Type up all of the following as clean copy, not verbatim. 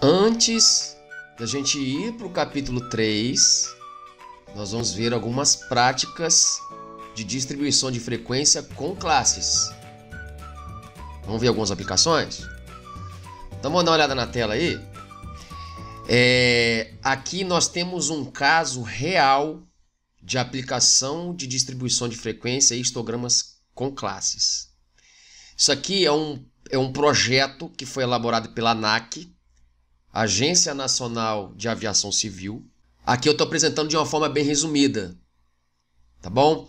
Antes da gente ir para o capítulo 3, nós vamos ver algumas práticas de distribuição de frequência com classes. Vamos ver algumas aplicações? Então vamos dar uma olhada na tela aí. Aqui nós temos um caso real de aplicação de distribuição de frequência e histogramas com classes. Isso aqui é um projeto que foi elaborado pela ANAC, Agência Nacional de Aviação Civil. Aqui eu estou apresentando de uma forma bem resumida, tá bom?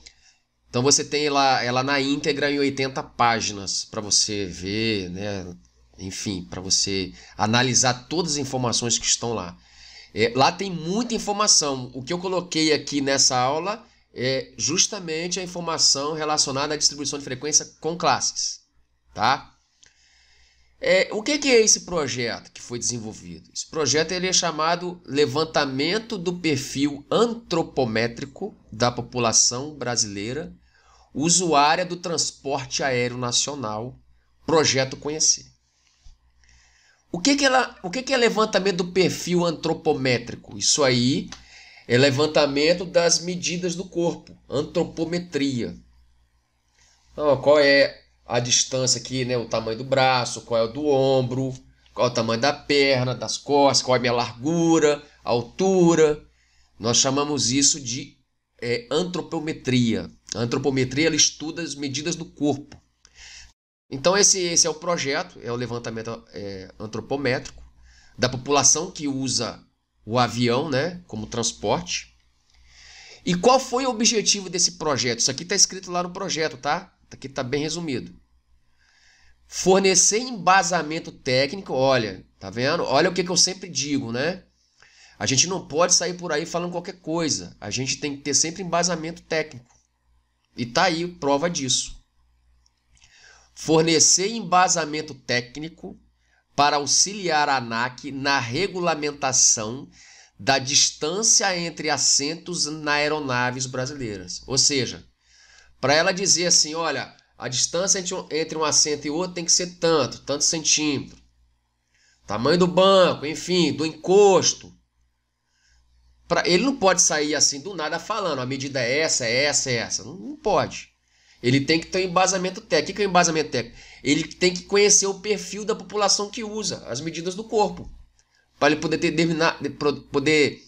Então você tem ela na íntegra em 80 páginas para você ver, né? Enfim, para você analisar todas as informações que estão lá. Lá tem muita informação. O que eu coloquei aqui nessa aula é justamente a informação relacionada à distribuição de frequência com classes, tá? O que é esse projeto que foi desenvolvido? Esse projeto ele é chamado Levantamento do Perfil Antropométrico da População Brasileira Usuária do Transporte Aéreo Nacional, Projeto Conhecer. O que é levantamento do perfil antropométrico? Isso aí é levantamento das medidas do corpo, antropometria. Então, qual é a distância aqui, né? O tamanho do braço, qual é o do ombro, qual é o tamanho da perna, das costas, qual é a minha largura, a altura. Nós chamamos isso de antropometria. A antropometria ela estuda as medidas do corpo. Então esse é o projeto, é o levantamento antropométrico da população que usa o avião, né, como transporte. E qual foi o objetivo desse projeto? Isso aqui está escrito lá no projeto, tá? Aqui está bem resumido. Fornecer embasamento técnico, olha, tá vendo? Olha o que eu sempre digo, né? A gente não pode sair por aí falando qualquer coisa. A gente tem que ter sempre embasamento técnico. E tá aí prova disso. Fornecer embasamento técnico para auxiliar a ANAC na regulamentação da distância entre assentos na aeronaves brasileiras. Ou seja, para ela dizer assim, olha, a distância entre um assento e outro tem que ser tantos centímetros. Tamanho do banco, enfim, do encosto. Ele não pode sair assim do nada falando, a medida é essa, é essa, é essa. Não pode. Ele tem que ter um embasamento técnico. O que é um embasamento técnico? Ele tem que conhecer o perfil da população que usa as medidas do corpo. Para ele poder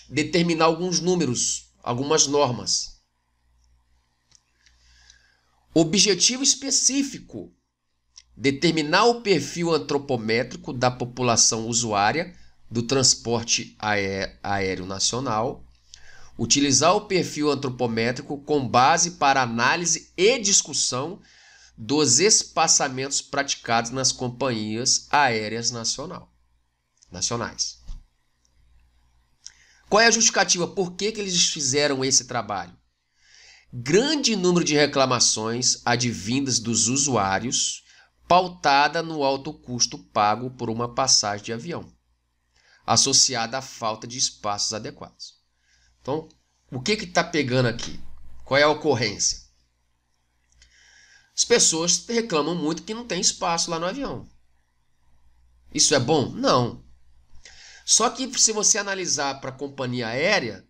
determinar alguns números, algumas normas. Objetivo específico: determinar o perfil antropométrico da população usuária do transporte aéreo nacional, utilizar o perfil antropométrico com base para análise e discussão dos espaçamentos praticados nas companhias aéreas nacionais. Qual é a justificativa? Por que eles fizeram esse trabalho? Grande número de reclamações advindas dos usuários, pautada no alto custo pago por uma passagem de avião, associada à falta de espaços adequados. Então, o que está pegando aqui? Qual é a ocorrência? As pessoas reclamam muito que não tem espaço lá no avião. Isso é bom? Não. Só que se você analisar para a companhia aérea,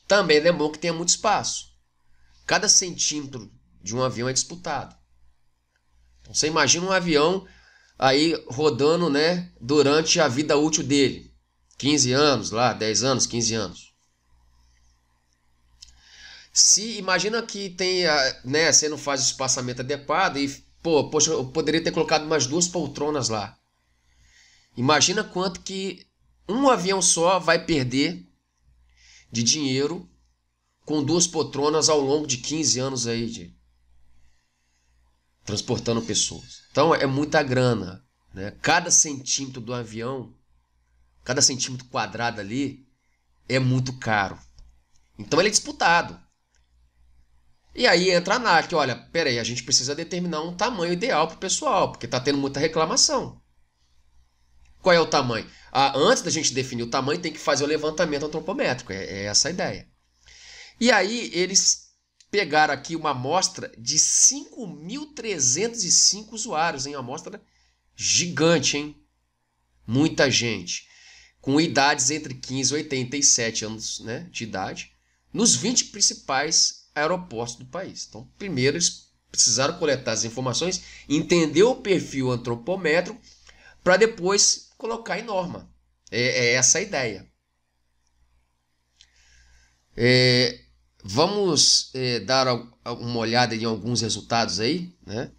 também é bom que tenha muito espaço. Cada centímetro de um avião é disputado. Então, você imagina um avião aí rodando, né, durante a vida útil dele. 15 anos lá, 10 anos, 15 anos. Se imagina que tem, né, você não faz o espaçamento adequado e, poxa, eu poderia ter colocado mais 2 poltronas lá. Imagina quanto que um avião só vai perder de dinheiro com 2 poltronas ao longo de 15 anos aí transportando pessoas. Então é muita grana, né? Cada centímetro do avião, cada centímetro quadrado ali é muito caro. Então ele é disputado. E aí entra a ANAC, olha, peraí, a gente precisa determinar um tamanho ideal para o pessoal, porque está tendo muita reclamação. Qual é o tamanho? Antes da gente definir o tamanho, tem que fazer o levantamento antropométrico, é essa a ideia. E aí eles pegaram aqui uma amostra de 5.305 usuários, hein? Uma amostra gigante, hein? muita gente, com idades entre 15 e 87 anos, né, de idade, nos 20 principais aeroportos do país. Então, primeiro eles precisaram coletar as informações, entender o perfil antropométrico, para depois colocar em norma. É essa a ideia. Vamos dar uma olhada em alguns resultados aí, né?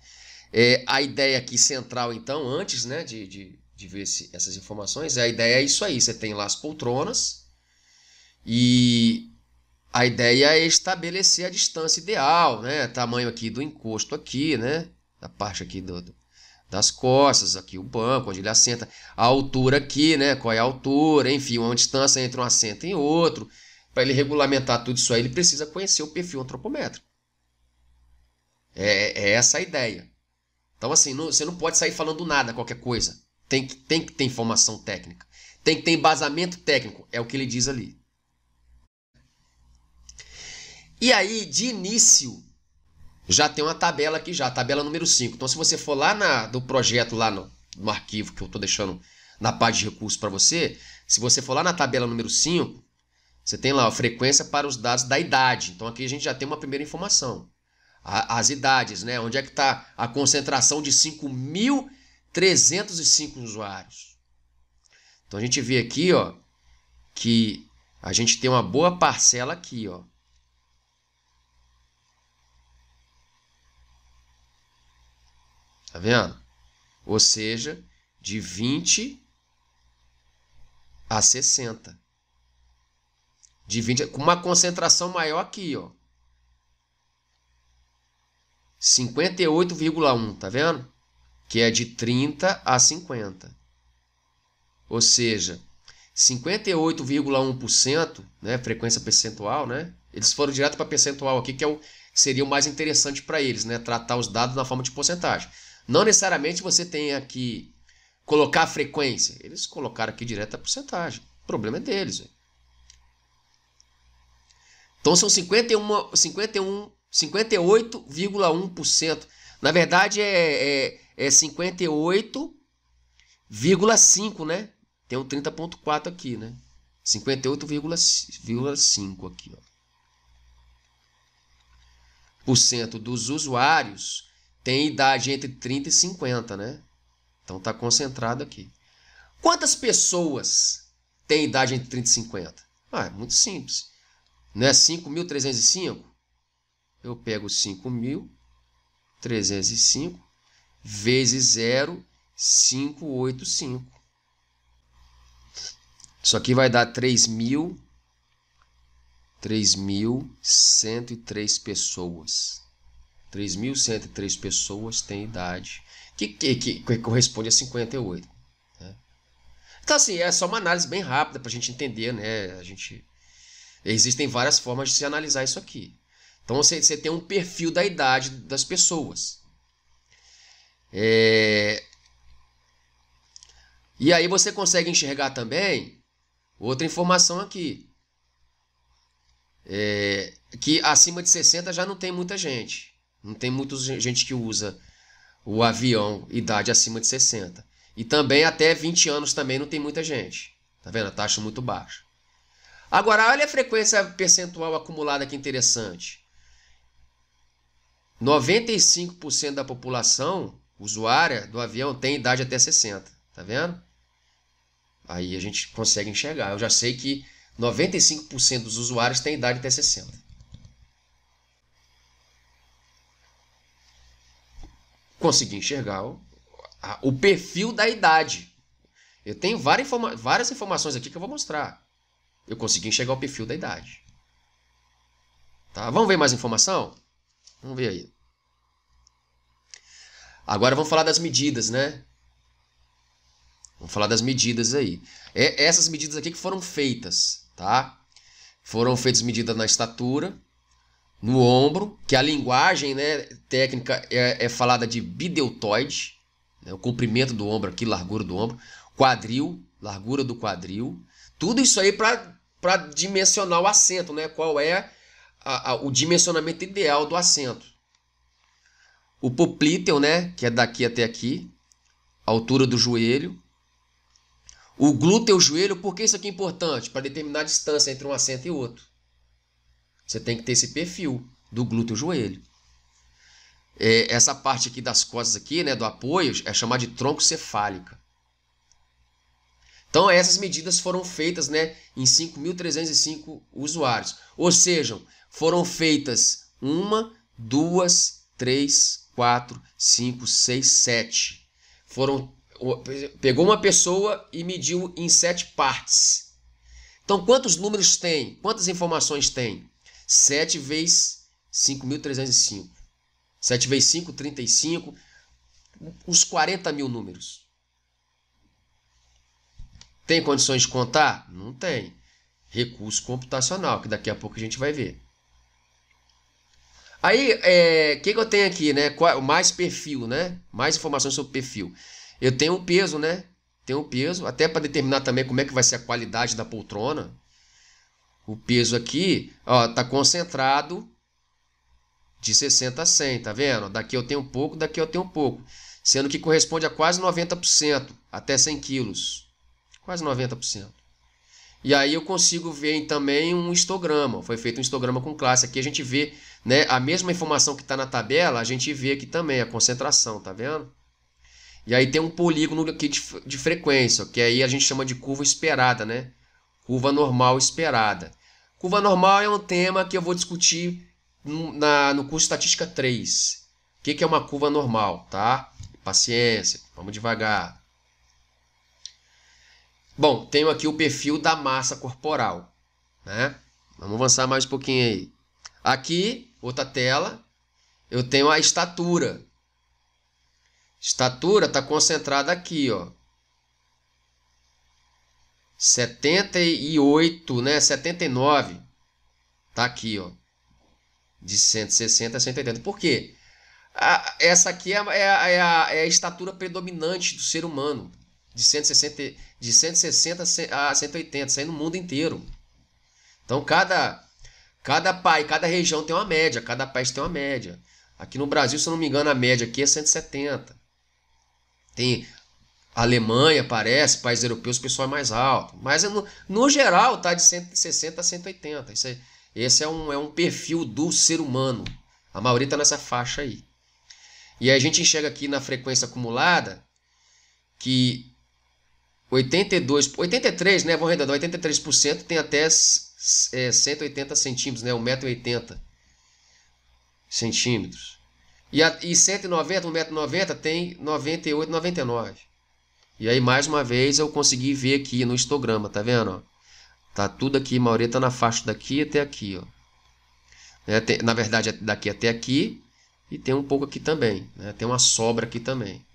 A ideia aqui central, então, antes, né, de ver essas informações, a ideia é isso aí. Você tem lá as poltronas e a ideia é estabelecer a distância ideal, né? Tamanho aqui do encosto aqui, né? Da parte aqui das costas, aqui o banco, onde ele assenta. A altura aqui, né? Qual é a altura, enfim, uma distância entre um assento e outro. Para ele regulamentar tudo isso aí, ele precisa conhecer o perfil antropométrico. É essa a ideia. Então, assim, você não pode sair falando nada, qualquer coisa. Tem que ter informação técnica. Tem que ter embasamento técnico, é o que ele diz ali. E aí, de início, já tem uma tabela aqui já, a tabela número 5. Então, se você for lá do projeto, lá no arquivo que eu estou deixando na página de recursos para você, se você for lá na tabela número 5, você tem lá a frequência para os dados da idade. Então, aqui a gente já tem uma primeira informação. As idades, né? Onde é que está a concentração de 5.305 usuários. Então, a gente vê aqui, ó, que a gente tem uma boa parcela aqui, ó. Tá vendo? Ou seja, de 20 a 60. De 20, com uma concentração maior aqui, ó. 58,1, tá vendo? Que é de 30 a 50. Ou seja, 58,1%, né, frequência percentual, né? Eles foram direto para percentual aqui, que seria o mais interessante para eles, né? Tratar os dados na forma de porcentagem. Não necessariamente você tem aqui colocar a frequência. Eles colocaram aqui direto a porcentagem. O problema é deles. Véio. Então são 58,1%. Na verdade é 58,5%, né? Tem um 30,4 aqui, né? 58,5 aqui, ó. Por cento dos usuários tem idade entre 30 e 50, né? Então está concentrado aqui. Quantas pessoas têm idade entre 30 e 50? É muito simples. Não é 5.305? Eu pego 5.305 vezes 0,585. Isso aqui vai dar 3.103 pessoas. 3.103 pessoas têm idade que corresponde a 58. Né? Então, assim, é só uma análise bem rápida para a gente entender, né? Existem várias formas de se analisar isso aqui. Então, você tem um perfil da idade das pessoas. E aí você consegue enxergar também outra informação aqui. Que acima de 60 já não tem muita gente. Não tem muita gente que usa o avião, idade acima de 60. E também até 20 anos também não tem muita gente. Tá vendo? A taxa muito baixa. Agora, olha a frequência percentual acumulada que interessante. 95% da população usuária do avião tem idade até 60. Tá vendo? Aí a gente consegue enxergar. Eu já sei que 95% dos usuários têm idade até 60. Consegui enxergar o perfil da idade. Eu tenho várias informações aqui que eu vou mostrar. Eu consegui enxergar o perfil da idade. Tá? Vamos ver mais informação? Vamos ver aí. Agora vamos falar das medidas, né? Vamos falar das medidas aí. Essas medidas aqui que foram feitas, tá? Foram feitas medidas na estatura, no ombro, que a linguagem, né, técnica é falada de bideltoide, né, o comprimento do ombro aqui, largura do ombro, quadril, largura do quadril, tudo isso aí para dimensionar o assento, né? Qual é o dimensionamento ideal do assento. O poplíteo, né, que é daqui até aqui, a altura do joelho, O glúteo e o joelho, por que isso aqui é importante? Para determinar a distância entre um assento e outro. Você tem que ter esse perfil do glúteo e o joelho. Essa parte aqui das costas aqui, né, do apoio, é chamada de tronco cefálica. Então essas medidas foram feitas, né, em 5.305 usuários. Ou seja, foram feitas 1, 2, 3, 4, 5, 6, 7. Pegou uma pessoa e mediu em 7 partes. Então quantos números tem? Quantas informações tem? 7 vezes 5.305. 7 vezes 5, 35. Uns 40 mil números. Tem condições de contar? Não tem. Recurso computacional, que daqui a pouco a gente vai ver. Aí, o que eu tenho aqui, né? Mais perfil, né? Mais informações sobre perfil. Eu tenho um peso, né? Tenho um peso, até para determinar também como é que vai ser a qualidade da poltrona. O peso aqui, ó, tá concentrado de 60 a 100, tá vendo? Daqui eu tenho um pouco, daqui eu tenho um pouco. Sendo que corresponde a quase 90%, até 100 quilos. Quase 90%. E aí eu consigo ver também um histograma. Foi feito um histograma com classe. Aqui a gente vê, né, a mesma informação que está na tabela, a gente vê aqui também a concentração, tá vendo? E aí tem um polígono aqui de frequência, que aí a gente chama de curva esperada, né? Curva normal esperada. Curva normal é um tema que eu vou discutir no curso Estatística 3. O que é uma curva normal, tá? Paciência, vamos devagar. Bom, tenho aqui o perfil da massa corporal, né? Vamos avançar mais um pouquinho aí. Aqui, outra tela, eu tenho a estatura. Estatura está concentrada aqui, ó. 78, né? 79. Tá aqui, ó. De 160 a 180. Por quê? Essa aqui é a estatura predominante do ser humano. De 160 a 180, isso aí no mundo inteiro. Então, cada região tem uma média, cada país tem uma média. Aqui no Brasil, se eu não me engano, a média aqui é 170. Tem a Alemanha, parece, países europeus, o pessoal é mais alto. Mas no geral, tá de 160 a 180. Esse é um perfil do ser humano. A maioria está nessa faixa aí. E aí a gente enxerga aqui na frequência acumulada que 83, né? Vou arredondar, 83% tem até 180 centímetros, né? 1,80 m centímetros. E 190, 1,90 m tem 98, 99. E aí, mais uma vez, eu consegui ver aqui no histograma, tá vendo? Tá tudo aqui, a maioria tá na faixa daqui até aqui, ó. Na verdade, é daqui até aqui e tem um pouco aqui também, né? Tem uma sobra aqui também.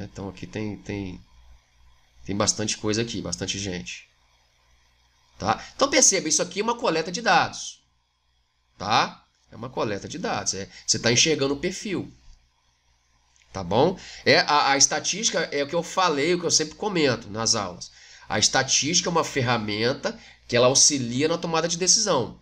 Então aqui tem bastante coisa aqui, bastante gente. Tá? Então perceba, isso aqui é uma coleta de dados. Tá? É uma coleta de dados. Você está enxergando o perfil. Tá bom? A estatística é o que eu falei, o que eu sempre comento nas aulas. A estatística é uma ferramenta que ela auxilia na tomada de decisão.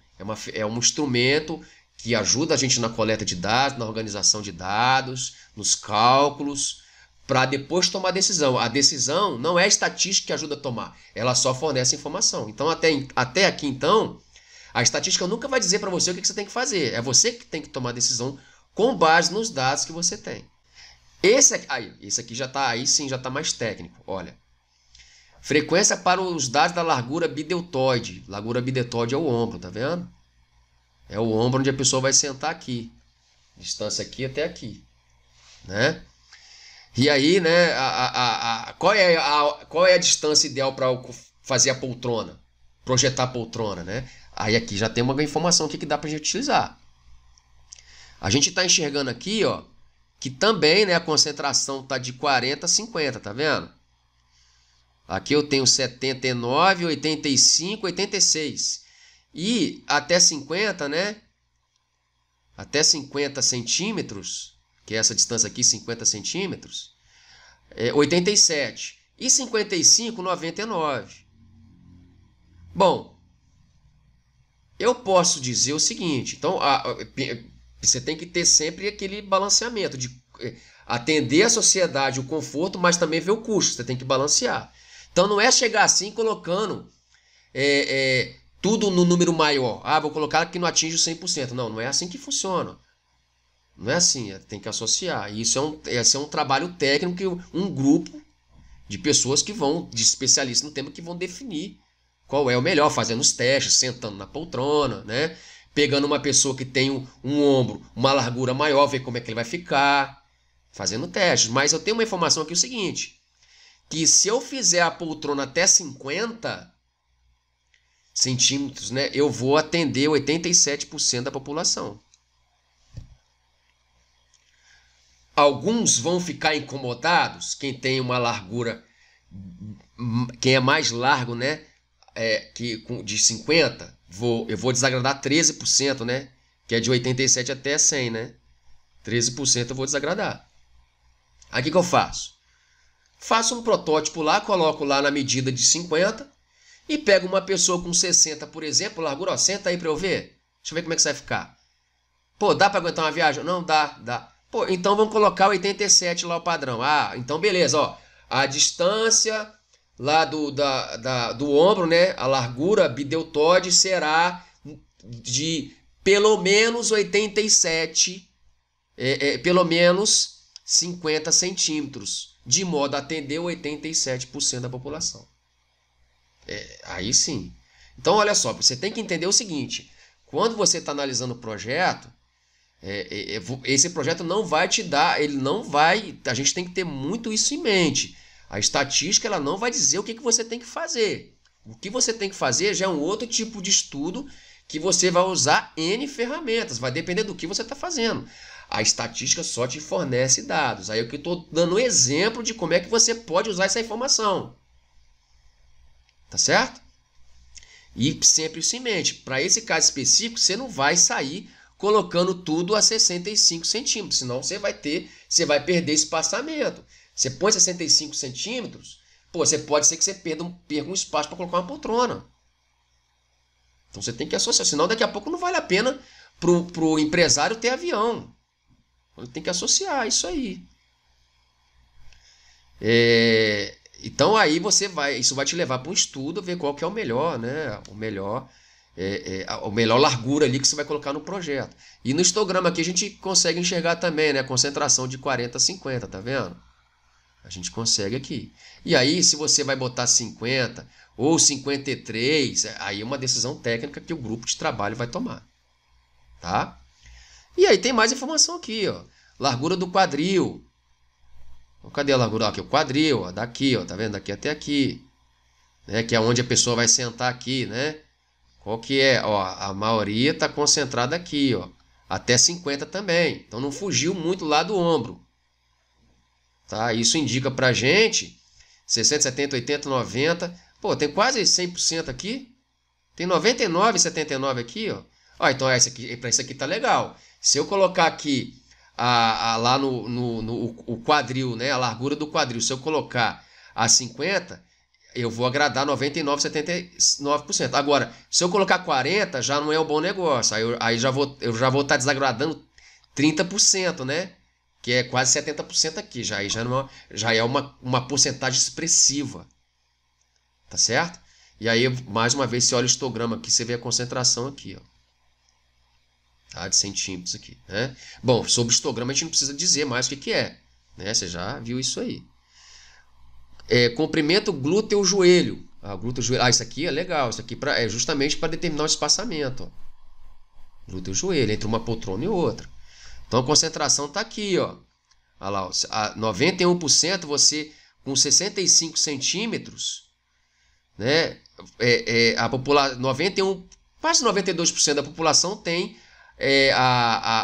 É um instrumento que ajuda a gente na coleta de dados, na organização de dados, nos cálculos, para depois tomar decisão. A decisão não é a estatística que ajuda a tomar, ela só fornece informação. Então, até aqui, então, a estatística nunca vai dizer para você o que você tem que fazer. É você que tem que tomar a decisão com base nos dados que você tem. Esse aqui já está, aí sim, já está mais técnico. Olha, frequência para os dados da largura bideltoide. Largura bideltoide é o ombro, tá vendo? É o ombro onde a pessoa vai sentar aqui. Distância aqui até aqui, né? E aí, né, qual é a distância ideal para fazer a poltrona? Projetar a poltrona, né? Aí aqui já tem uma informação aqui que dá para a gente utilizar. A gente está enxergando aqui, ó, que também, né, a concentração está de 40 a 50, tá vendo? Aqui eu tenho 79, 85, 86. E até 50, né? Até 50 centímetros, que é essa distância aqui, 50 centímetros, 87. E 55, 99. Bom, eu posso dizer o seguinte, então você tem que ter sempre aquele balanceamento de atender a sociedade, o conforto, mas também ver o custo, você tem que balancear. Então não é chegar assim colocando tudo no número maior. Ah, vou colocar que não atinge o 100%. Não, não é assim que funciona. Não é assim, tem que associar. Isso esse é um trabalho técnico que um grupo de pessoas que vão, de especialistas no tema, que vão definir qual é o melhor, fazendo os testes, sentando na poltrona, né? Pegando uma pessoa que tem um ombro, uma largura maior, ver como é que ele vai ficar, fazendo testes. Mas eu tenho uma informação aqui, o seguinte, que se eu fizer a poltrona até 50 centímetros, né, eu vou atender 87% da população. Alguns vão ficar incomodados, quem tem uma largura, quem é mais largo, né, de 50, eu vou desagradar 13%, né, que é de 87 até 100, né, 13% eu vou desagradar. Aí o que eu faço? Faço um protótipo lá, coloco lá na medida de 50 e pego uma pessoa com 60, por exemplo, largura, ó, senta aí para eu ver. Deixa eu ver como é que você vai ficar. Pô, dá para aguentar uma viagem? Não, dá. Pô, então vamos colocar 87 lá o padrão. Ah, então beleza, ó. A distância lá do ombro, né? A largura bideltoide será de pelo menos 87, pelo menos 50 centímetros, de modo a atender 87% da população. Aí sim. Então, olha só, você tem que entender o seguinte: quando você está analisando o projeto, esse projeto não vai te dar, ele não vai, a gente tem que ter muito isso em mente. A estatística, ela não vai dizer o que você tem que fazer. O que você tem que fazer já é um outro tipo de estudo que você vai usar N ferramentas, vai depender do que você está fazendo. A estatística só te fornece dados. Aí eu estou dando um exemplo de como é que você pode usar essa informação. Tá certo? E sempre isso em mente. Para esse caso específico, você não vai sair colocando tudo a 65 centímetros, senão você vai perder espaçamento. Você põe 65 centímetros, pô, pode ser que você perca um espaço para colocar uma poltrona. Então você tem que associar, senão daqui a pouco não vale a pena pro empresário ter avião. Ele tem que associar isso aí. Então aí isso vai te levar para um estudo, ver qual que é o melhor, né? O melhor largura ali que você vai colocar no projeto. E no histograma aqui a gente consegue enxergar também, né? Concentração de 40 a 50, tá vendo? A gente consegue aqui. E aí, se você vai botar 50 ou 53, aí é uma decisão técnica que o grupo de trabalho vai tomar. Tá? E aí tem mais informação aqui, ó. Largura do quadril. Cadê a largura? Aqui, o quadril, ó, daqui, ó, tá vendo? Daqui até aqui. Né? Que é onde a pessoa vai sentar aqui, né? Qual que é? Ó, a maioria está concentrada aqui, ó. Até 50 também. Então não fugiu muito lá do ombro. Tá? Isso indica pra gente 60, 70, 80, 90. Pô, tem quase 100% aqui. Tem 99,79 aqui, ó. Ó, então para isso aqui tá legal. Se eu colocar aqui lá no quadril, né, a largura do quadril, se eu colocar a 50, eu vou agradar 99,79%. Agora, se eu colocar 40, já não é um bom negócio. Aí eu já vou estar desagradando 30%, né? Que é quase 70% aqui. Já é uma porcentagem expressiva. Tá certo? E aí, mais uma vez, você olha o histograma aqui, você vê a concentração aqui, ó. Tá? De centímetros aqui, né? Bom, sobre o histograma a gente não precisa dizer mais o que é, né? Você já viu isso aí. Comprimento glúteo-joelho. Glúteo-joelho. Isso aqui é legal. Isso aqui é justamente para determinar o espaçamento. Glúteo-joelho, entre uma poltrona e outra. Então a concentração está aqui, ó. Olha lá, 91% você com 65 centímetros, né? A população, quase 92% da população tem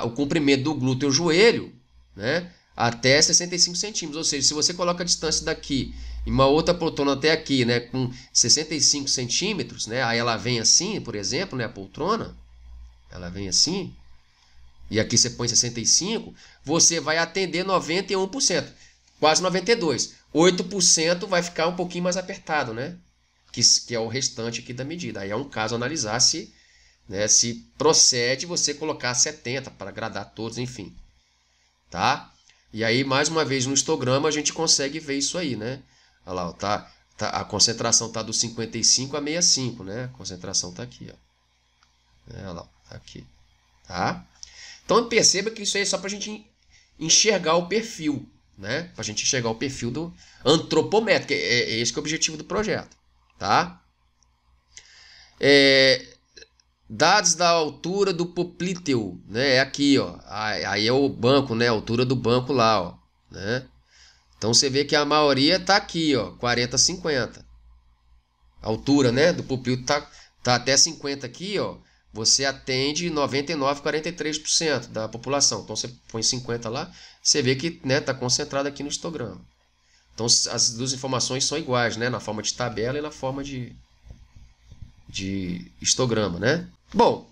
o comprimento do glúteo-joelho, né? Até 65 centímetros. Ou seja, se você coloca a distância daqui e uma outra poltrona até aqui, né, com 65 centímetros, né? Aí ela vem assim, por exemplo, né, a poltrona, ela vem assim. E aqui você põe 65, você vai atender 91%, quase 92%. 8% vai ficar um pouquinho mais apertado, né? Que é o restante aqui da medida. Aí é um caso analisar se procede você colocar 70 para agradar todos, enfim. Tá? E aí, mais uma vez, no histograma a gente consegue ver isso aí, né? Olha lá, tá a concentração está do 55 a 65, né? A concentração está aqui, ó. Olha lá, tá aqui, tá? Então perceba que isso aí é só para a gente enxergar o perfil, né? Para a gente enxergar o perfil do antropométrico, é esse que é o objetivo do projeto, tá? Dados da altura do poplíteo, né? É aqui, ó. Aí é o banco, né? A altura do banco lá, ó, né? Então você vê que a maioria tá aqui, ó, 40, 50. A altura, né, do pupilo tá até 50 aqui, ó. Você atende 99, 43% da população. Então você põe 50 lá, você vê que, né, tá concentrado aqui no histograma. Então as duas informações são iguais, né, na forma de tabela e na forma de histograma, né? Bom,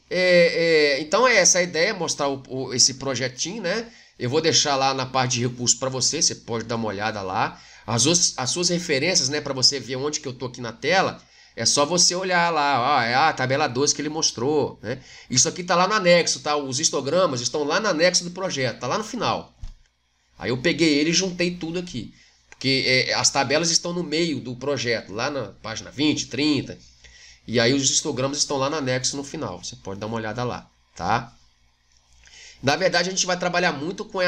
então é essa a ideia, mostrar esse projetinho, né? Eu vou deixar lá na parte de recursos para você pode dar uma olhada lá. As suas referências, né, para você ver onde que eu estou aqui na tela, é só você olhar lá, ó, é a tabela 12 que ele mostrou, né? Isso aqui está lá no anexo, tá? Os histogramas estão lá no anexo do projeto, tá lá no final. Aí eu peguei ele e juntei tudo aqui, porque as tabelas estão no meio do projeto, lá na página 20, 30, e aí os histogramas estão lá no anexo no final. Você pode dar uma olhada lá, tá? Na verdade, a gente vai trabalhar muito com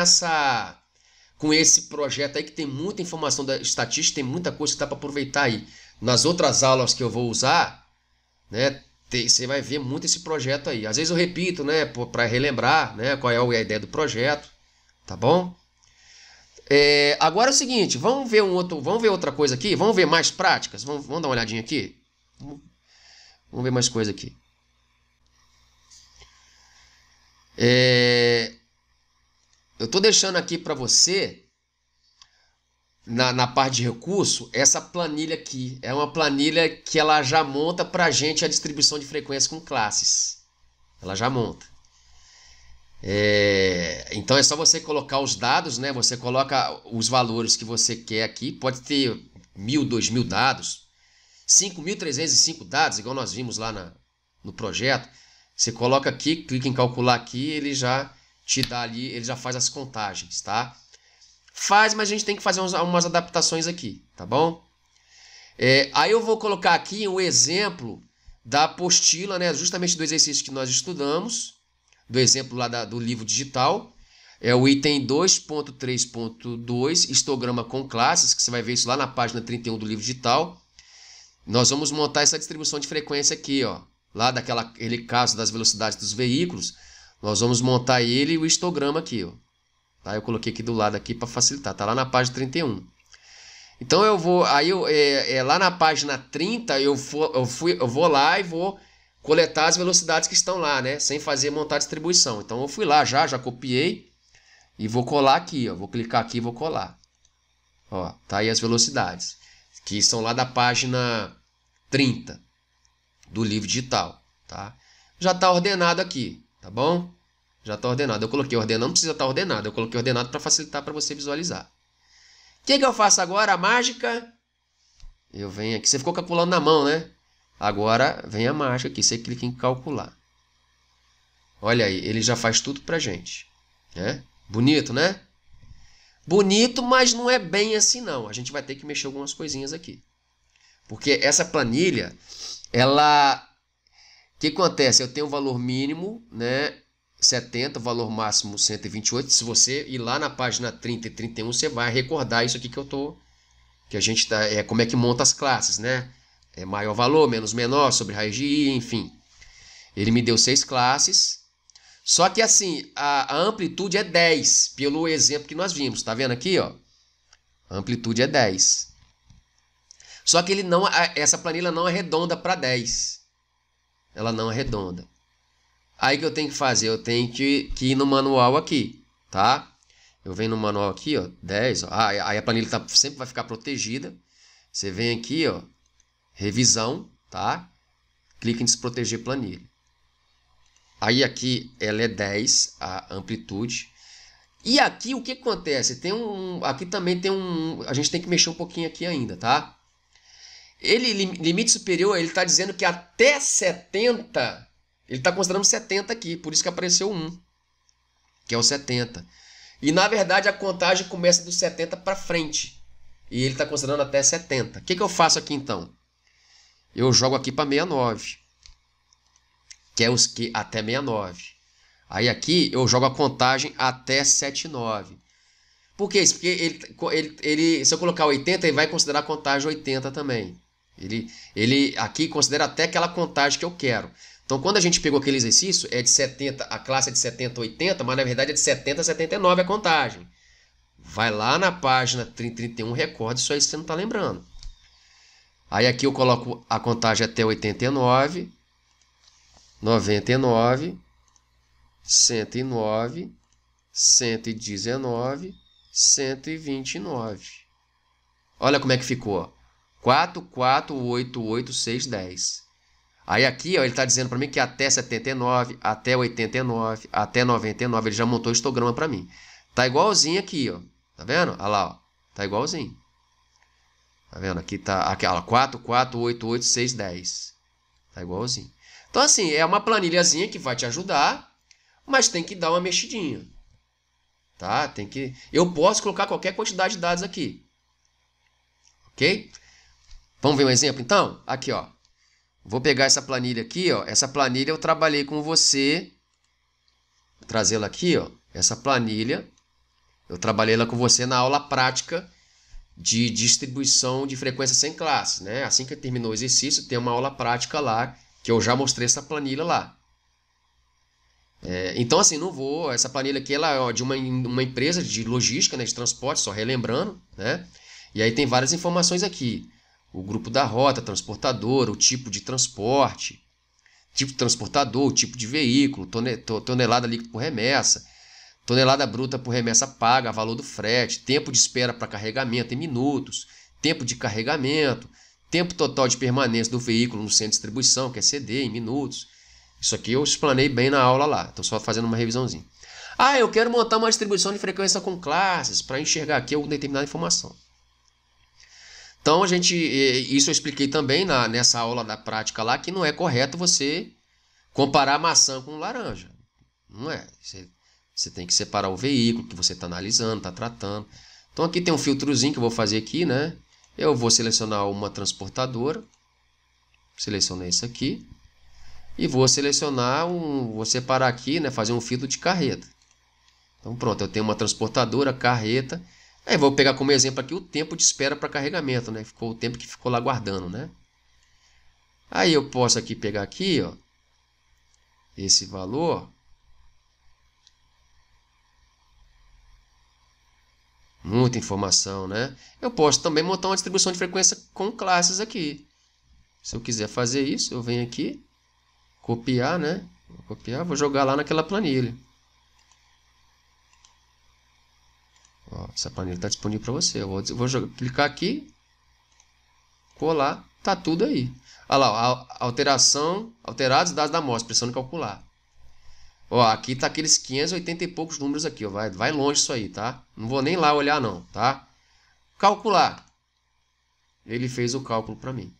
esse projeto aí, que tem muita informação da estatística, tem muita coisa que dá para aproveitar aí. Nas outras aulas que eu vou usar, né, você vai ver muito esse projeto aí. Às vezes eu repito, né, para relembrar, né, qual é a ideia do projeto, tá bom? Agora é o seguinte, vamos ver outra coisa aqui, vamos ver mais práticas, vamos dar uma olhadinha aqui. Vamos ver mais coisa aqui. Eu estou deixando aqui para você, na parte de recurso, essa planilha aqui. É uma planilha que ela já monta para a gente a distribuição de frequência com classes. Ela já monta. Então é só você colocar os dados, né? Você coloca os valores que você quer aqui. Pode ter 1.000, 2.000 dados, 5.305 dados, igual nós vimos lá no projeto. Você coloca aqui, clica em calcular aqui, ele já te dá ali, ele já faz as contagens, tá? Mas a gente tem que fazer umas adaptações aqui, tá bom? Aí eu vou colocar aqui um exemplo da apostila, né? Justamente do exercício que nós estudamos, do exemplo lá do livro digital. É o item 2.3.2, histograma com classes, que você vai ver isso lá na página 31 do livro digital. Nós vamos montar essa distribuição de frequência aqui, ó. Lá daquele caso das velocidades dos veículos, nós vamos montar ele e o histograma aqui, ó. Tá? Eu coloquei aqui do lado aqui para facilitar, tá lá na página 31. Então eu vou, lá na página 30 eu vou lá e vou coletar as velocidades que estão lá, né, sem montar a distribuição. Então eu fui lá já copiei e vou colar aqui, ó. Vou clicar aqui e vou colar. Ó, tá aí as velocidades, que são lá da página 30 do livro digital, tá? Já está ordenado aqui, tá bom? Já está ordenado. Eu coloquei ordenado, não precisa estar ordenado. Eu coloquei ordenado para facilitar para você visualizar. O que eu faço agora? A mágica. Eu venho aqui. Você ficou calculando na mão, né? Agora vem a mágica aqui. Você clica em calcular. Olha aí, ele já faz tudo pra gente, né? Bonito, né? Bonito, mas não é bem assim não. A gente vai ter que mexer algumas coisinhas aqui. Porque essa planilha, ela... O que acontece? Eu tenho o valor mínimo, né, 70, o valor máximo 128. Se você ir lá na página 30 e 31, você vai recordar isso aqui que a gente tá, como é que monta as classes, né? É maior valor, menos menor, sobre raiz de i, enfim. Ele me deu 6 classes. Só que assim, a amplitude é 10, pelo exemplo que nós vimos. Tá vendo aqui, ó? A amplitude é 10. Só que essa planilha não é redonda para 10. Ela não é redonda. Aí que eu tenho que fazer? Eu tenho que ir no manual aqui, tá? Eu venho no manual aqui, ó, 10. Ó. Aí a planilha sempre vai ficar protegida. Você vem aqui, ó, revisão, tá? Clica em desproteger planilha. Aí aqui ela é 10, a amplitude. E aqui o que acontece? Aqui também tem a gente tem que mexer um pouquinho aqui ainda, tá? Limite superior, ele está dizendo que até 70, ele está considerando 70 aqui, por isso que apareceu 1, que é o 70. E na verdade a contagem começa do 70 para frente. e ele está considerando até 70. O que eu faço aqui então? Eu jogo aqui para 69, que é os que até 69. Aí aqui eu jogo a contagem até 79. Por que isso? Porque ele, se eu colocar 80, ele vai considerar a contagem 80 também. Ele aqui considera até aquela contagem que eu quero. Então, quando a gente pegou aquele exercício, é de 70, a classe é de 70 a 80, mas na verdade é de 70 a 79 a contagem. Vai lá na página 31, recorda isso aí se você não está lembrando. Aí aqui eu coloco a contagem até 89, 99, 109, 119, 129. Olha como é que ficou. 4, 4, 8, 8, 6, 10. Aí aqui ó, ele está dizendo para mim que até 79, até 89, até 99, ele já montou o histograma para mim. Tá igualzinho aqui, ó. Tá vendo? Olha lá, ó. Tá igualzinho. Tá vendo? Aqui tá aqui, ó, 4, 4, 8, 8, 6, 10. Tá igualzinho. Então assim, é uma planilhazinha que vai te ajudar, mas tem que dar uma mexidinha. Tá? Tem que... Eu posso colocar qualquer quantidade de dados aqui. Ok? Vamos ver um exemplo então? Aqui, ó. Vou pegar essa planilha aqui, ó. Essa planilha eu trabalhei com você. Vou trazê-la aqui, ó. Essa planilha eu trabalhei ela com você na aula prática de distribuição de frequência sem classes, né? Assim que terminou o exercício, tem uma aula prática lá que eu já mostrei essa planilha lá. Então, assim, não vou... Essa planilha aqui ela é de uma empresa de logística, né, de transporte, só relembrando, né? E aí tem várias informações aqui. O grupo da rota, transportadora, o tipo de transporte, tipo de transportador, o tipo de veículo, tonelada líquida por remessa, tonelada bruta por remessa paga, valor do frete, tempo de espera para carregamento em minutos, tempo de carregamento, tempo total de permanência do veículo no centro de distribuição, que é CD, em minutos. Isso aqui eu explanei bem na aula lá. Estou só fazendo uma revisãozinha. Ah, eu quero montar uma distribuição de frequência com classes para enxergar aqui alguma determinada informação. Então, isso eu expliquei também nessa aula da prática lá, que não é correto você comparar maçã com laranja. Não é. Você tem que separar o veículo que você está analisando, está tratando. Então, aqui tem um filtrozinho que eu vou fazer aqui, né? Eu vou selecionar uma transportadora. Selecionei isso aqui. E vou selecionar, vou separar aqui, né? Fazer um filtro de carreta. Então, pronto, eu tenho uma transportadora, carreta. Aí vou pegar como exemplo aqui o tempo de espera para carregamento, né? Ficou o tempo que ficou lá guardando, né? Aí eu posso aqui pegar aqui, ó, esse valor. Muita informação, né? Eu posso também montar uma distribuição de frequência com classes aqui. Se eu quiser fazer isso, eu venho aqui, copiar, né? Vou copiar, vou jogar lá naquela planilha. Ó, essa planilha está disponível para você. Eu vou clicar aqui, colar, tá tudo aí. Olha lá, alterados dados da amostra, precisando calcular. Ó, aqui tá aqueles 580 e poucos números aqui, ó, vai longe isso aí, tá? Não vou nem lá olhar não, tá? Calcular. Ele fez o cálculo para mim.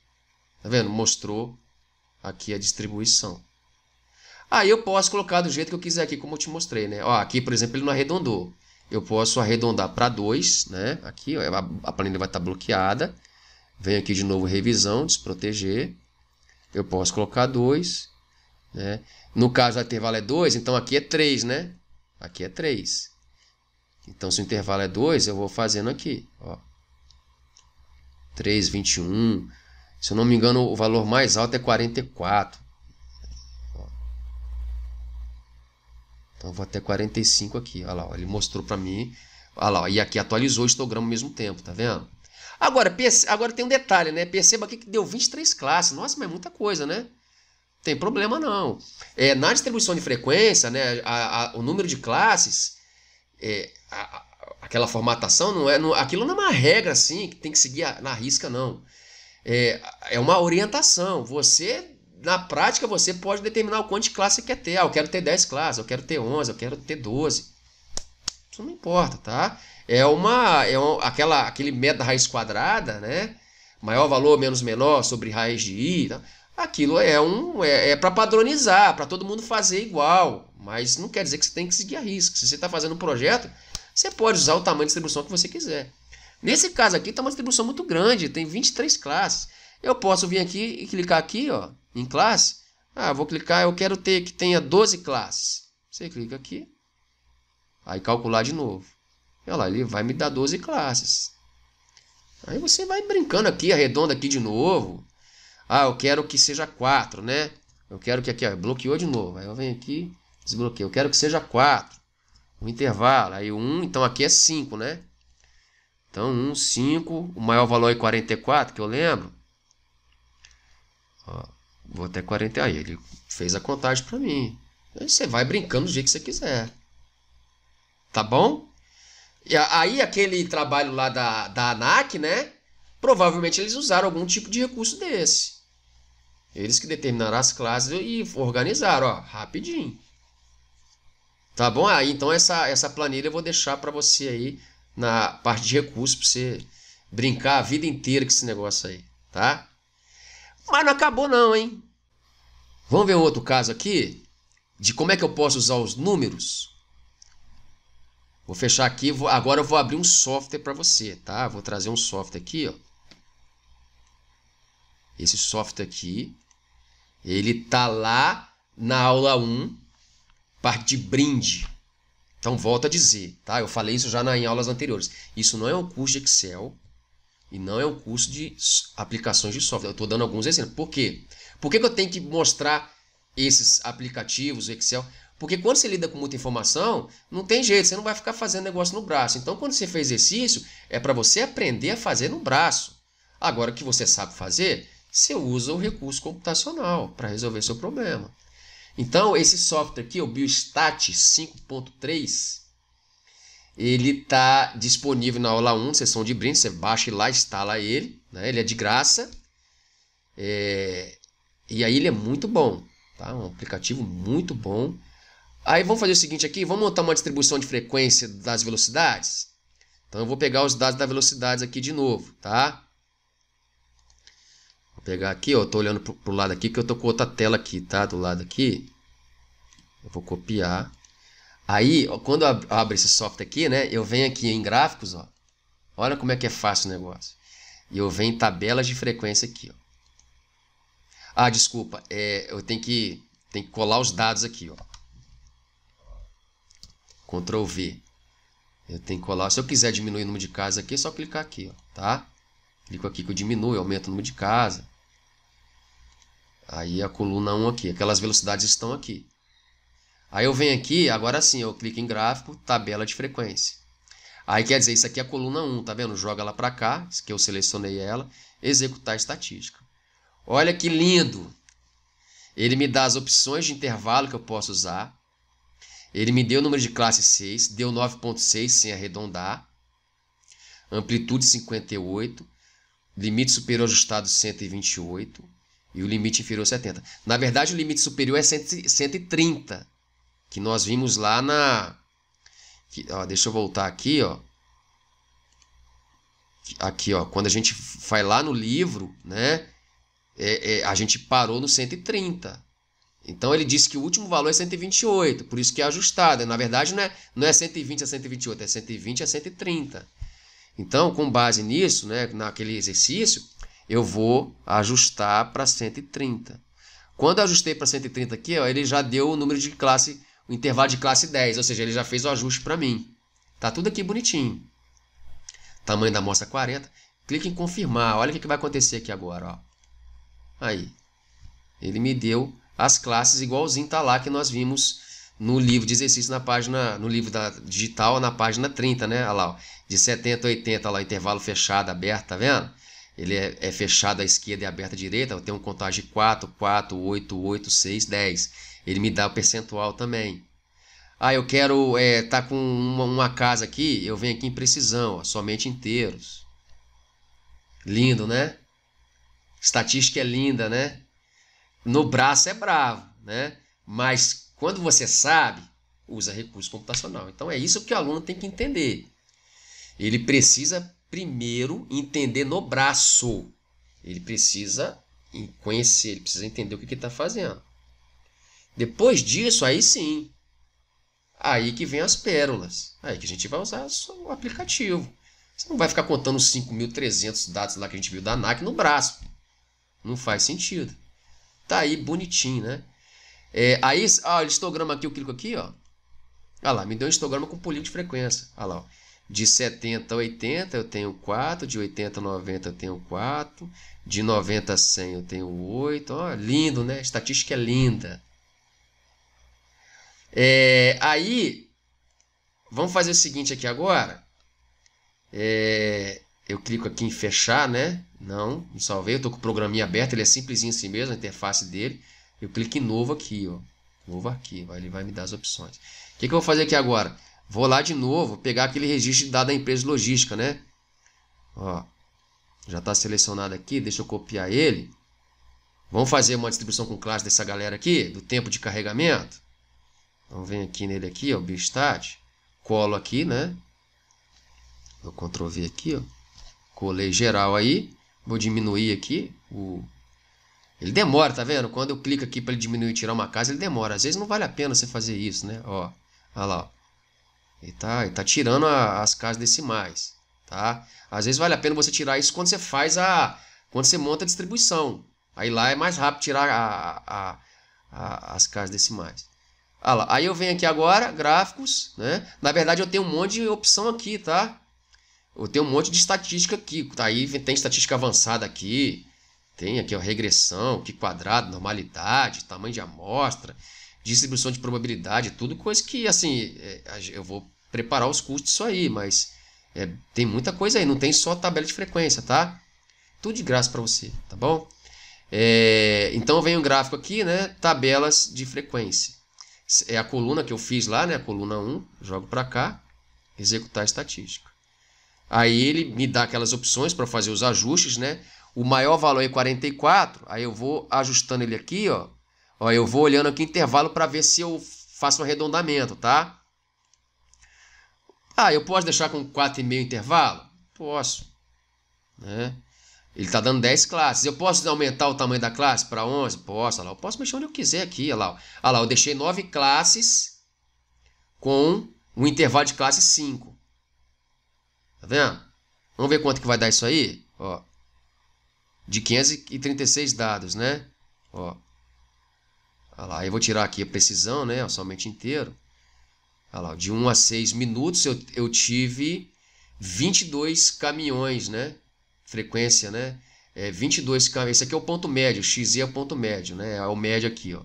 Tá vendo? Mostrou aqui a distribuição. Aí eu posso colocar do jeito que eu quiser aqui, como eu te mostrei, né? Ó, aqui, por exemplo, ele não arredondou. Eu posso arredondar para 2, né? Aqui, ó, a planilha vai estar bloqueada. Venho aqui de novo, revisão, desproteger. Eu posso colocar 2, né? No caso, o intervalo é 2, então aqui é 3, né? Aqui é 3. Então, se o intervalo é 2, eu vou fazendo aqui, ó. 3, 21. Se eu não me engano, o valor mais alto é 44. Então, eu vou até 45 aqui. Olha lá, ó, ele mostrou para mim. Olha lá, ó, e aqui atualizou o histograma ao mesmo tempo, tá vendo? Agora tem um detalhe, né? Perceba aqui que deu 23 classes. Nossa, mas é muita coisa, né? Tem problema não. Na distribuição de frequência, né, o número de classes, aquela formatação, aquilo não é uma regra assim, que tem que seguir na risca, não. É uma orientação. Na prática, você pode determinar o quanto de classe você quer ter. Eu quero ter 10 classes, eu quero ter 11, eu quero ter 12. Isso não importa, tá? Aquele método da raiz quadrada, né? Maior valor menos menor sobre raiz de i. Tá? Aquilo é para padronizar, para todo mundo fazer igual. Mas não quer dizer que você tem que seguir a risca. Se você está fazendo um projeto, você pode usar o tamanho de distribuição que você quiser. Nesse caso aqui está uma distribuição muito grande, tem 23 classes. Eu posso vir aqui e clicar aqui, ó, em classe. Ah, vou clicar, eu quero ter que tenha 12 classes. Você clica aqui, aí calcular de novo. Olha lá, ele vai me dar 12 classes. Aí você vai brincando aqui, arredonda aqui de novo. Ah, eu quero que seja 4, né? Eu quero que aqui, ó, bloqueou de novo. Aí eu venho aqui, desbloqueio. Eu quero que seja 4. O intervalo, aí 1, então aqui é 5, né? Então 1, 5, o maior valor é 44, que eu lembro. Ó, vou até 40, aí ele fez a contagem para mim. Aí você vai brincando do jeito que você quiser. Tá bom? E aí aquele trabalho lá da ANAC, né? Provavelmente eles usaram algum tipo de recurso desse. Eles que determinaram as classes e organizaram, ó, rapidinho. Tá bom? Aí então essa planilha eu vou deixar para você aí na parte de recursos, para você brincar a vida inteira com esse negócio aí, tá? Mas não acabou não, hein? Vamos ver um outro caso aqui de como é que eu posso usar os números. Vou fechar aqui, agora eu vou abrir um software para você, tá? Vou trazer um software aqui, ó. Esse software aqui, ele tá lá na aula 1, parte de brinde. Então, volto a dizer, tá? Eu falei isso já em aulas anteriores. Isso não é um curso de Excel e não é um curso de aplicações de software. Eu estou dando alguns exemplos. Por quê? Por que eu tenho que mostrar esses aplicativos, o Excel? Porque quando você lida com muita informação, não tem jeito, você não vai ficar fazendo negócio no braço. Então, quando você faz exercício, é para você aprender a fazer no braço. Agora, o que você sabe fazer, você usa o recurso computacional para resolver seu problema. Então, esse software aqui, o Biostat 5.3, ele está disponível na aula 1, sessão de brinde. Você baixa e lá instala ele, né? Ele é de graça. E aí ele é muito bom, tá? Um aplicativo muito bom. Aí vamos fazer o seguinte aqui, vamos montar uma distribuição de frequência das velocidades. Então eu vou pegar os dados das velocidades aqui de novo, tá? Vou pegar aqui, ó, eu tô olhando pro lado aqui, que eu tô com outra tela aqui, tá? Do lado aqui. Eu vou copiar. Aí, ó, quando eu abro esse software aqui, né? Eu venho aqui em gráficos, ó. Olha como é que é fácil o negócio. E eu venho em tabelas de frequência aqui, ó. Ah, desculpa, eu tenho que colar os dados aqui, ó. Ctrl V. Eu tenho que colar. Se eu quiser diminuir o número de casas aqui, é só clicar aqui, ó, tá? Clico aqui que eu diminuo, eu aumento o número de casas. Aí a coluna 1 aqui, aquelas velocidades estão aqui. Aí eu venho aqui, agora sim, eu clico em gráfico, tabela de frequência. Aí quer dizer, isso aqui é a coluna 1, tá vendo? Joga ela para cá, que eu selecionei ela, executar estatística. Olha que lindo! Ele me dá as opções de intervalo que eu posso usar. Ele me deu o número de classe 6, deu 9.6 sem arredondar. Amplitude 58, limite superior ajustado 128 e o limite inferior 70. Na verdade, o limite superior é 130, que nós vimos lá na... Ó, deixa eu voltar aqui, ó. Aqui, ó, quando a gente vai lá no livro, né, a gente parou no 130. Então ele disse que o último valor é 128, por isso que é ajustado. Na verdade não é 120 a 128, é 120 a 130. Então, com base nisso, né, naquele exercício, eu vou ajustar para 130. Quando eu ajustei para 130 aqui, ó, ele já deu o número de classe, o intervalo de classe 10, ou seja, ele já fez o ajuste para mim. Tá tudo aqui bonitinho. Tamanho da amostra 40. Clique em confirmar. Olha o que vai acontecer aqui agora, ó. Aí. Ele me deu as classes igualzinho tá lá que nós vimos no livro de exercício na página, no livro da digital na página 30, né? Olha lá, ó, de 70 a 80, lá, intervalo fechado, aberto, tá vendo? Ele é fechado à esquerda e aberto à direita. Eu tenho um contagem de 4, 4, 8, 8, 6, 10. Ele me dá o percentual também. Ah, eu quero tá com uma casa aqui, eu venho aqui em precisão, ó, somente inteiros. Lindo, né? Estatística é linda, né? No braço é bravo, né? Mas quando você sabe, usa recurso computacional. Então é isso que o aluno tem que entender. Ele precisa primeiro entender no braço. Ele precisa conhecer, ele precisa entender o que ele está fazendo. Depois disso, aí sim. Aí que vem as pérolas. Aí que a gente vai usar o aplicativo. Você não vai ficar contando os 5.300 dados lá que a gente viu da ANAC no braço. Não faz sentido. Tá aí bonitinho, né? Aí, o histograma aqui, eu clico aqui, ó. Olha lá, me deu um histograma com polígono de frequência. Olha lá, ó. De 70 a 80 eu tenho 4, de 80 a 90 eu tenho 4, de 90 a 100 eu tenho 8. Ó, lindo, né? Estatística é linda. Aí, vamos fazer o seguinte aqui agora. Eu clico aqui em fechar, né? Não salvei, eu estou com o programinha aberto, ele é simplesinho assim mesmo, a interface dele. Eu clico em novo aqui, ó. Novo arquivo, aí ele vai me dar as opções. O que eu vou fazer aqui agora? Vou lá de novo, pegar aquele registro de dados da empresa de logística, né? Ó, já está selecionado aqui, deixa eu copiar ele. Vamos fazer uma distribuição com classe dessa galera aqui, do tempo de carregamento. Então vem aqui nele aqui, ó, biostat, colo aqui, né? Vou Ctrl V aqui, ó. Colei geral aí, vou diminuir aqui Ele demora, tá vendo? Quando eu clico aqui para ele diminuir e tirar uma casa, ele demora. Às vezes não vale a pena você fazer isso, né? Ó, olha lá, ó. Ele tá tirando as casas decimais, tá? Às vezes vale a pena você tirar isso quando você faz quando você monta a distribuição. Aí lá é mais rápido tirar as casas decimais. Olha lá, aí eu venho aqui agora, gráficos, né? Na verdade eu tenho um monte de opção aqui, tá? Eu tenho um monte de estatística aqui, tá? Aí tem estatística avançada aqui. Tem aqui, ó, regressão, Q quadrado, normalidade, tamanho de amostra, distribuição de probabilidade, tudo coisa que, assim, eu vou preparar os custos disso aí, mas tem muita coisa aí, não tem só tabela de frequência, tá? Tudo de graça para você, tá bom? Então vem um gráfico aqui, né? Tabelas de frequência. É a coluna que eu fiz lá, né? A coluna 1, jogo para cá, executar a estatística. Aí ele me dá aquelas opções para fazer os ajustes, né? O maior valor é 44, aí eu vou ajustando ele aqui, ó. Ó, eu vou olhando aqui o intervalo para ver se eu faço um arredondamento, tá? Eu posso deixar com 4,5 intervalo? Posso, né? Ele está dando 10 classes. Eu posso aumentar o tamanho da classe para 11? Posso, olha lá. Eu posso mexer onde eu quiser aqui, olha lá. Olha lá, eu deixei 9 classes com um intervalo de classe 5. Tá vendo? Vamos ver quanto que vai dar isso aí? Ó, de 536 dados, né? Ó. Olha lá, eu vou tirar aqui a precisão, né? Ó, somente inteiro. Olha lá, de 1 a 6 minutos eu tive 22 caminhões, né? Frequência, né? 22 caminhões. Esse aqui é o ponto médio, XZ é o ponto médio, né? É o médio aqui, ó.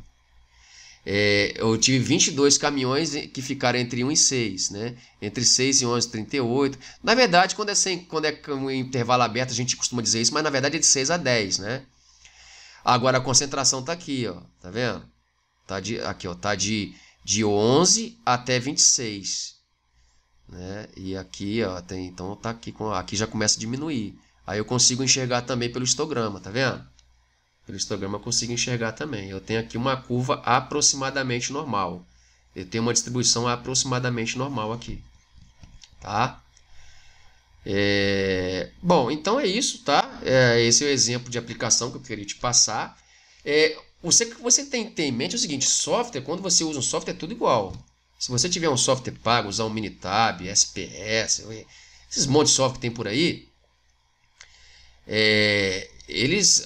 Eu tive 22 caminhões que ficaram entre 1 e 6, né? Entre 6 e 11, 38. Na verdade, quando é um intervalo aberto, a gente costuma dizer isso, mas na verdade é de 6 a 10, né? Agora a concentração tá aqui, ó. Tá vendo? Aqui, ó, tá de 11 até 26, né? E aqui, ó, então tá aqui já começa a diminuir. Aí eu consigo enxergar também pelo histograma, tá vendo? Pelo histograma eu consigo enxergar também. Eu tenho aqui uma curva aproximadamente normal. Eu tenho uma distribuição aproximadamente normal aqui, tá? Bom, então é isso, tá? Esse é o exemplo de aplicação que eu queria te passar. Você tem que ter em mente o seguinte: software, quando você usa um software, é tudo igual. Se você tiver um software pago, usar um Minitab, SPS, esses montes de software que tem por aí, eles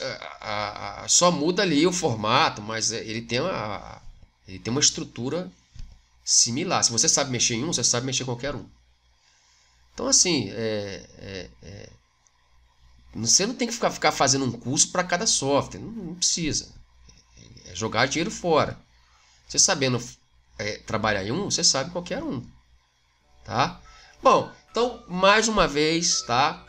só muda ali o formato, mas ele tem uma estrutura similar. Se você sabe mexer em um, você sabe mexer em qualquer um. Então, assim, você não tem que ficar fazendo um curso para cada software, não precisa. É jogar dinheiro fora. Você sabendo trabalhar em um, você sabe qualquer um, tá? Bom, então, mais uma vez, tá?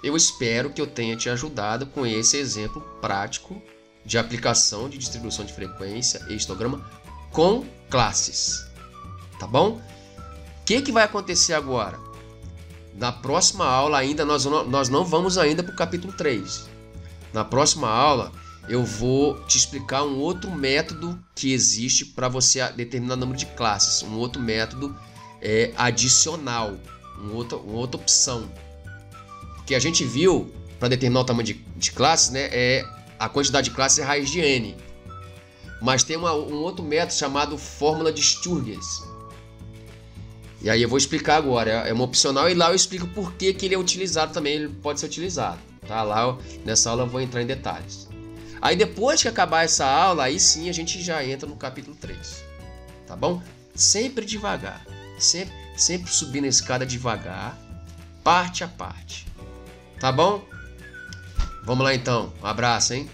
Eu espero que eu tenha te ajudado com esse exemplo prático de aplicação de distribuição de frequência e histograma com classes, tá bom? O que vai acontecer agora? Na próxima aula ainda, nós não vamos ainda para o capítulo 3. Na próxima aula, eu vou te explicar um outro método que existe para você determinar o número de classes. Um outro método adicional, uma outra opção. Que a gente viu para determinar o tamanho de classes, né, a quantidade de classes é raiz de n. Mas tem um outro método chamado fórmula de Sturges. E aí eu vou explicar agora, é uma opcional e lá eu explico por que ele é utilizado também, ele pode ser utilizado, tá? Lá nessa aula eu vou entrar em detalhes. Aí depois que acabar essa aula, aí sim a gente já entra no capítulo 3, tá bom? Sempre devagar, sempre subindo a escada devagar, parte a parte, tá bom? Vamos lá então, um abraço, hein?